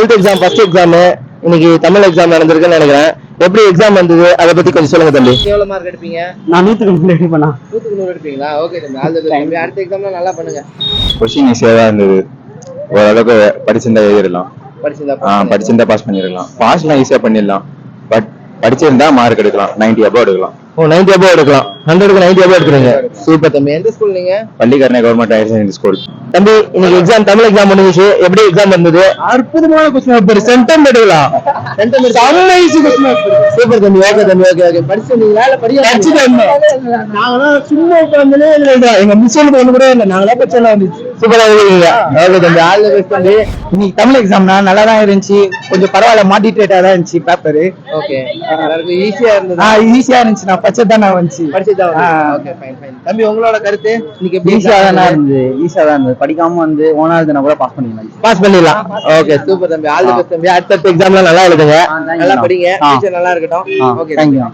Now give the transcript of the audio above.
12th exam first exam இன்னைக்கு Tamil exam நடந்திருக்குன்னு நினைக்கிறேன். எப்படி எக்ஸாம் வந்தது அதை பத்தி கொஞ்சம் சொல்லுங்க தம்பி. எவ்வளவு மார்க் எடுப்பீங்க? நான் 100க்கு எடுப்பேன். 100க்கு எடுப்பீங்களா? ஓகே தம்பி, ஆல் தி பெஸ்ட் தம்பி. அடுத்த எக்ஸாம்ல நல்லா பண்ணுங்க. கொஸ்டின் ஈஸியா தான் இருந்தது. ஓரளவுக்கு படிச்சிருந்தா எழுதிடலாம். படிச்சிருந்தா பாஸ் பண்ணிடலாம். பாஸ்லாம் ஈஸியா பண்ணிடலாம். பட் படிச்சிருந்தா மார்க் எடுக்கலாம். 90 above எடுக்கலாம். 90 above எடுக்கலாம். 100க்கு 90 above எடுக்கிறீங்க. சூப்பர் தம்பி. எந்த ஸ்கூல் நீங்க? Pallikaranai government higher secondary school. தம்பி இன்னைக்கு எக்ஸாம் தமிழ் எக்ஸாம் முடிஞ்சிச்சு. எப்படி எக்ஸாம் இருந்தது? அற்புதமான क्वेश्चन பேப்பர். சென்டம் எடுக்கலாம். சென்டம் செம்ம ஈஸி क्वेश्चन பேப்பர். சூப்பர் தம்பி. ஓகே தம்பி. ஓகே படிச்சீங்களா இல்ல படிச்சிட்டீங்க? நாங்க சும்மா உட்கார்ந்தே எழுதுறோம். எங்க மிஸ் ஒன்னு கூட இல்ல. நாங்களே படிச்சலாம் வந்துச்சு. சூப்பரா எழுதுறீங்க. ஓகே தம்பி, ஆல் தி பெஸ்ட் தம்பி. இன்னைக்கு தமிழ் எக்ஸாம்னா நல்லா தான் இருந்துச்சு. கொஞ்சம் பரவாயில்ல, மாடிட்டேட்டா தான் இருந்துச்சு பேப்பர். ஓகே, எல்லாருக்கும் ஈஸியா இருந்தது. ஈஸியா இருந்துச்சு. நான் படிச்சதான் நான் வந்துச்சு. படிச்சதான். Okay fine fine. தம்பி உங்களோட கருத்து? இன்னைக்கு எப்படி? ஈஸியா தான் இருந்தது. ஈஸியா தான் இருந்தது. படிக்காம வந்து ஓனாவது கூட பாஸ் பண்ணிடலாம். பாஸ் பண்ணிடலாம். ஓகே சூப்பர் தம்பி, ஆல் தி பெஸ்ட் தம்பி. அடுத்த எக்ஸாம்ல நல்லா எழுதுங்க, நல்லா படிங்க, ஃபியூச்சர் நல்லா இருக்கட்டும். Okay, thank you.